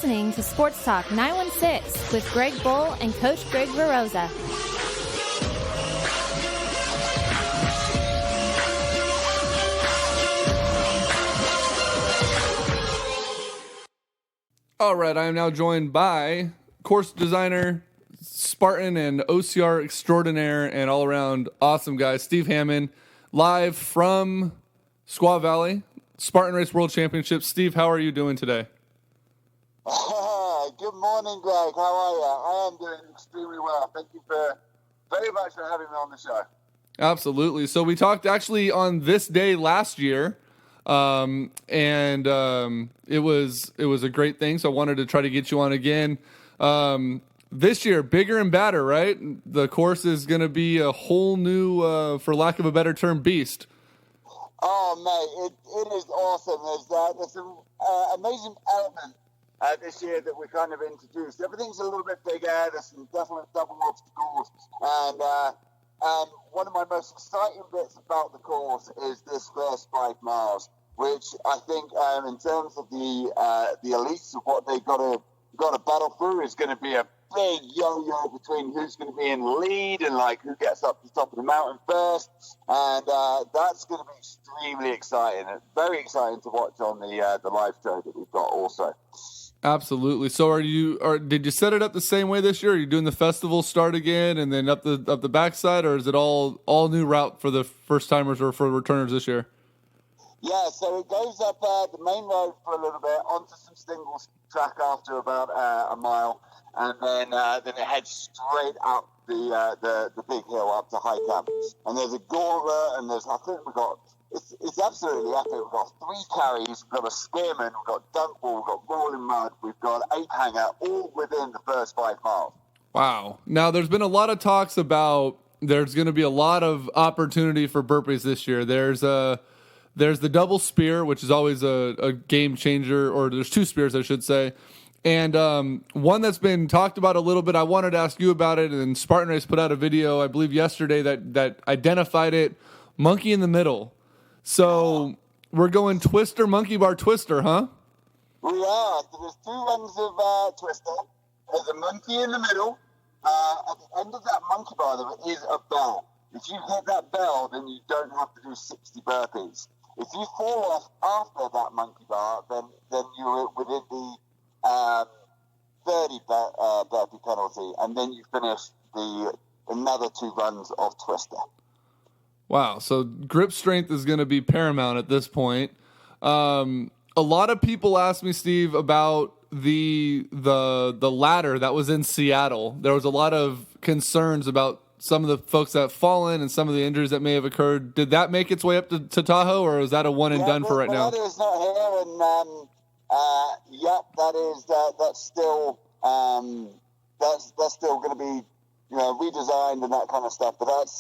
listening to Sports Talk 916 with Greg Bull and Coach Greg Veroza. All right, I am now joined by course designer, Spartan and OCR extraordinaire, and all-around awesome guy, Steve Hammond, live from Squaw Valley, Spartan Race World Championship. Steve, how are you doing today? Good morning, Greg. How are you? I am doing extremely well. Thank you very much for having me on the show. Absolutely. So we talked actually on this day last year, and it was a great thing. So I wanted to try to get you on again. This year, bigger and badder, right? The course is going to be a whole new, for lack of a better term, beast. Oh, mate, it is awesome. There's an amazing element this year that we kind of introduced. Everything's a little bit bigger. There's some definite double obstacles. And one of my most exciting bits about the course is this first 5 miles, which I think in terms of the elites of what they've got to battle through is going to be a big yo-yo between who's going to be in the lead and like who gets up to the top of the mountain first, and that's going to be extremely exciting. It's very exciting to watch on the live show that we've got also. Absolutely. So did you set it up the same way this year? Are you doing the festival start again and then up the backside, or is it all new route for the first timers or for returners this year? Yeah, so it goes up the main road for a little bit onto some singles track after about a mile, and then it heads straight up the big hill up to High Camp. And there's a gauntlet, and I think we've got, it's absolutely epic. We've got 3 carries, we've got a spearman, we've got dunk ball, we've got rolling mud, we've got 8 hanger, all within the first 5 miles. Wow. Now, there's been a lot of talks about there's going to be a lot of opportunity for burpees this year. There's the double spear, which is always a game changer, or there's 2 spears, I should say. And one that's been talked about a little bit, I wanted to ask you about it, and Spartan Race put out a video, I believe yesterday, that identified it, monkey in the middle. So we're going twister, monkey bar twister, huh? We are. So there's 2 runs of twister. There's a monkey in the middle. At the end of that monkey bar, there is a bell. If you hit that bell, then you don't have to do 60 burpees. If you fall off after that monkey bar, then you're within the 30 burpee penalty, and then you finish another 2 runs of twister. Wow, so grip strength is going to be paramount at this point. A lot of people ask me, Steve, about the ladder that was in Seattle. There was a lot of concerns about some of the folks that have fallen and some of the injuries that may have occurred. Did that make its way up to Tahoe, or is that a one and done for right now? The ladder is not here, and that's still going to be redesigned and that kind of stuff. But that's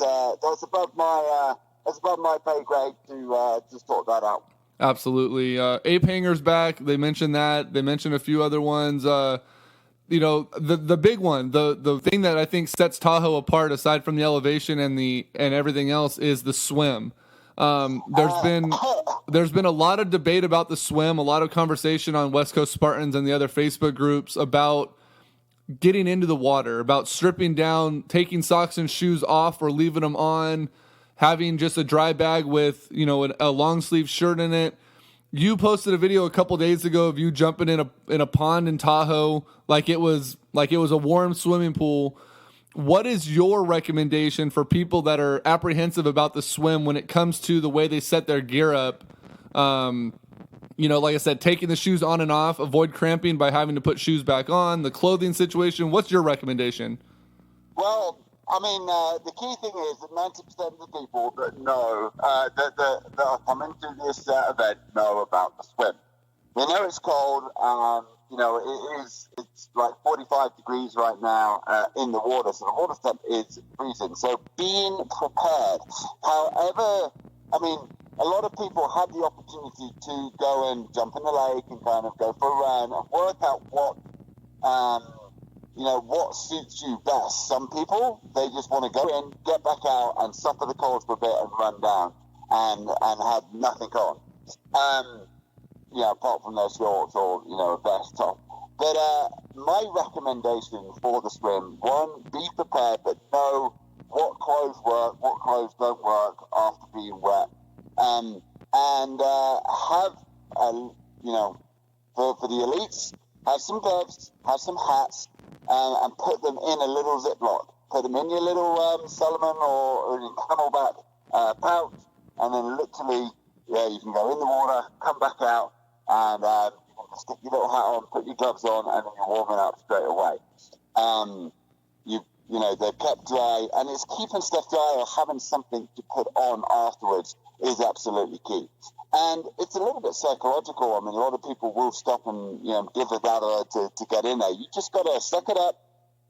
above my pay grade to sort that out. Absolutely. Ape Hanger's back. They mentioned that. They mentioned a few other ones. The big one, the thing that I think sets Tahoe apart, aside from the elevation and everything else, is the swim. There's been a lot of debate about the swim, a lot of conversation on West Coast Spartans and the other Facebook groups about getting into the water, about stripping down, taking socks and shoes off or leaving them on, having just a dry bag with, a long sleeve shirt in it. You posted a video a couple days ago of you jumping in a pond in Tahoe like it was a warm swimming pool. What is your recommendation for people that are apprehensive about the swim when it comes to the way they set their gear up? Like I said, taking the shoes on and off, avoid cramping by having to put shoes back on, the clothing situation. What's your recommendation? Well, I mean, the key thing is that 90% of the people that know that are coming to this event know about the swim. They know it's cold. It's like 45 degrees right now in the water, so the water temp is freezing. So being prepared. However, I mean, a lot of people had the opportunity to go and jump in the lake and kind of go for a run and work out what suits you best. Some people, they just want to go in, get back out, and suffer the cold for a bit and run down and have nothing on. Apart from their shorts or, a vest top. But my recommendation for the swim, one, be prepared, but know what clothes work, what clothes don't work after being wet. And have, for the elites, have some gloves, have some hats, and put them in a little Ziploc. Put them in your little Solomon or your Camelback pouch, and then literally, you can go in the water, come back out, and stick your little hat on, put your gloves on, and then you're warming up straight away. They're kept dry, and it's keeping stuff dry or having something to put on afterwards is absolutely key. And it's a little bit psychological. I mean, a lot of people will stop and give a data to get in there. You just got to suck it up,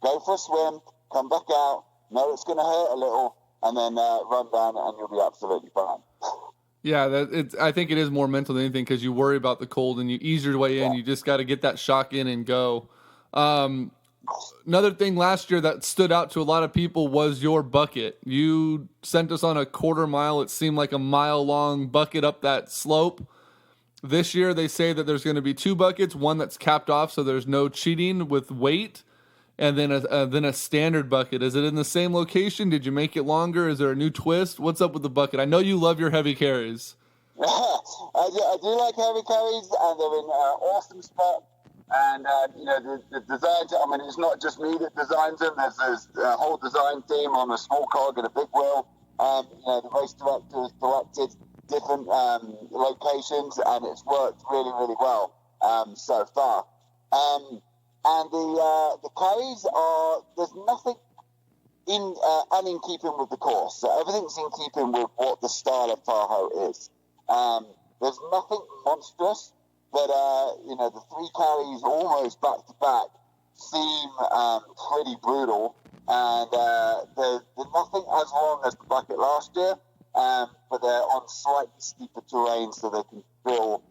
go for a swim, come back out, know it's going to hurt a little, and then run down, and you'll be absolutely fine. Yeah, I think it is more mental than anything because you worry about the cold and you ease your way in. You just got to get that shock in and go. Another thing last year that stood out to a lot of people was your bucket. You sent us on a quarter mile. It seemed like a mile-long bucket up that slope. This year they say that there's going to be 2 buckets, one that's capped off so there's no cheating with weight, and then a standard bucket. Is it in the same location? Did you make it longer? Is there a new twist? What's up with the bucket? I know you love your heavy carries. I do like heavy carries, and they're in an awesome spot. And, the designs, I mean, it's not just me that designs them. There's a whole design team on a small cog and a big wheel. The race director has selected different locations, and it's worked really, really well so far. And the carries there's nothing in keeping with the course. So everything's in keeping with what the style of Tahoe is. There's nothing monstrous. But, the 3 carries almost back to back seem pretty brutal. And they're nothing as long as the bucket last year, but they're on slightly steeper terrain so they can feel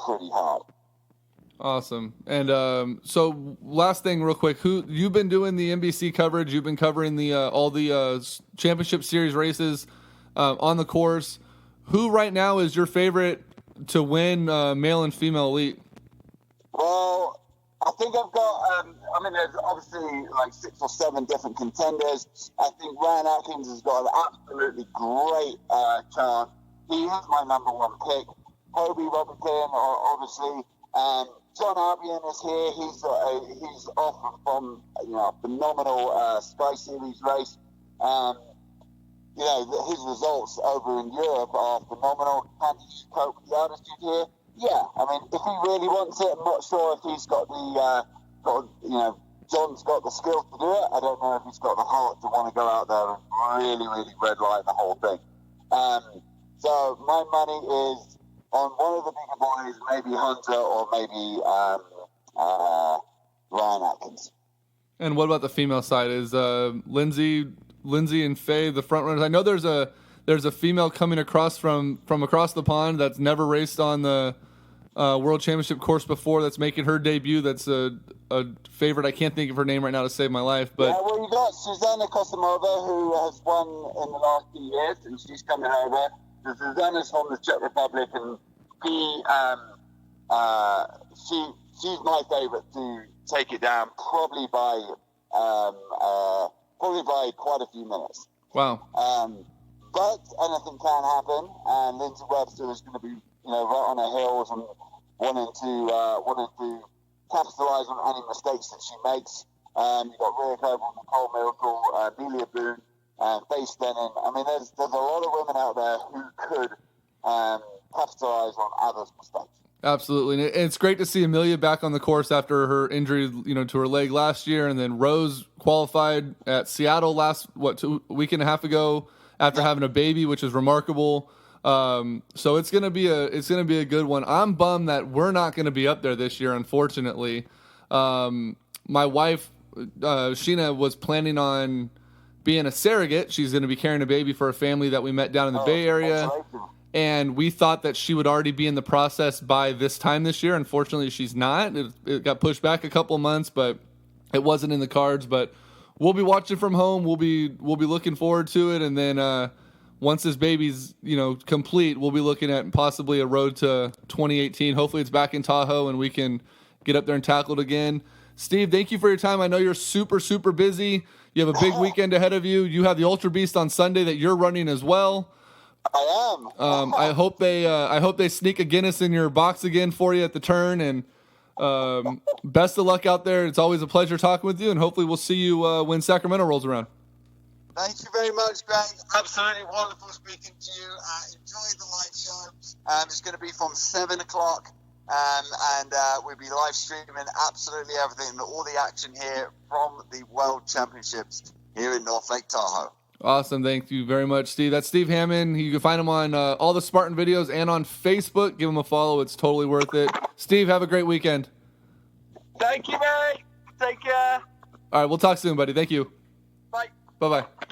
pretty hard. Awesome. And so last thing real quick, you've been doing the NBC coverage. You've been covering all the championship series races on the course. Who right now is your favorite to win male and female elite? Well, I think I've got, there's obviously like 6 or 7 different contenders. I think Ryan Atkins has got an absolutely great chance. He is my number 1 pick. Hobie Robertson, obviously. John Albion is here. He's off from a phenomenal Sky Series race. His results over in Europe are phenomenal. Can he cope with the altitude here? Yeah. I mean, if he really wants it, I'm not sure if he's got John's got the skills to do it. I don't know if he's got the heart to want to go out there and really, really redline the whole thing. So my money is on one of the bigger boys, maybe Hunter or maybe Ryan Atkins. And what about the female side? Is Lindsay and Faye the front runners? I know there's a female coming across from across the pond that's never raced on the World Championship course before. That's making her debut. That's a favorite. I can't think of her name right now to save my life. But you got Susanna Kostomova, who has won in the last few years, and she's coming over. So Susanna's from the Czech Republic, and she's my favorite to take it down, probably by quite a few minutes. Wow. But anything can happen, and Lindsay Webster is going to be, right on her heels and wanting to capitalize on any mistakes that she makes. You've got Rhea Coble, Nicole Miracle, Amelia Boone, Faye Stennin. I mean, there's a lot of women out there who could capitalize on others' mistakes. Absolutely. And it's great to see Amelia back on the course after her injury, to her leg last year. And then Rose qualified at Seattle a week and a half ago after having a baby, which is remarkable. So it's going to be a good one. I'm bummed that we're not going to be up there this year, unfortunately. My wife, Sheena, was planning on being a surrogate. She's going to be carrying a baby for a family that we met down in the Bay Area. And we thought that she would already be in the process by this time this year. Unfortunately, she's not. It got pushed back a couple of months, but it wasn't in the cards. But we'll be watching from home. We'll be looking forward to it. And then once this baby's complete, we'll be looking at possibly a road to 2018. Hopefully, it's back in Tahoe and we can get up there and tackle it again. Steve, thank you for your time. I know you're super, super busy. You have a big weekend ahead of you. You have the Ultra Beast on Sunday that you're running as well. I am. I hope they sneak a Guinness in your box again for you at the turn. And best of luck out there. It's always a pleasure talking with you, and hopefully we'll see you when Sacramento rolls around. Thank you very much, Greg. Absolutely wonderful speaking to you. Enjoy the live show. It's going to be from 7 o'clock. And we'll be live streaming absolutely everything, all the action here from the World Championships here in North Lake Tahoe. Awesome. Thank you very much, Steve. That's Steve Hammond. You can find him on all the Spartan videos and on Facebook. Give him a follow. It's totally worth it. Steve, have a great weekend. Thank you, Mary. Take care. All right. We'll talk soon, buddy. Thank you. Bye. Bye-bye.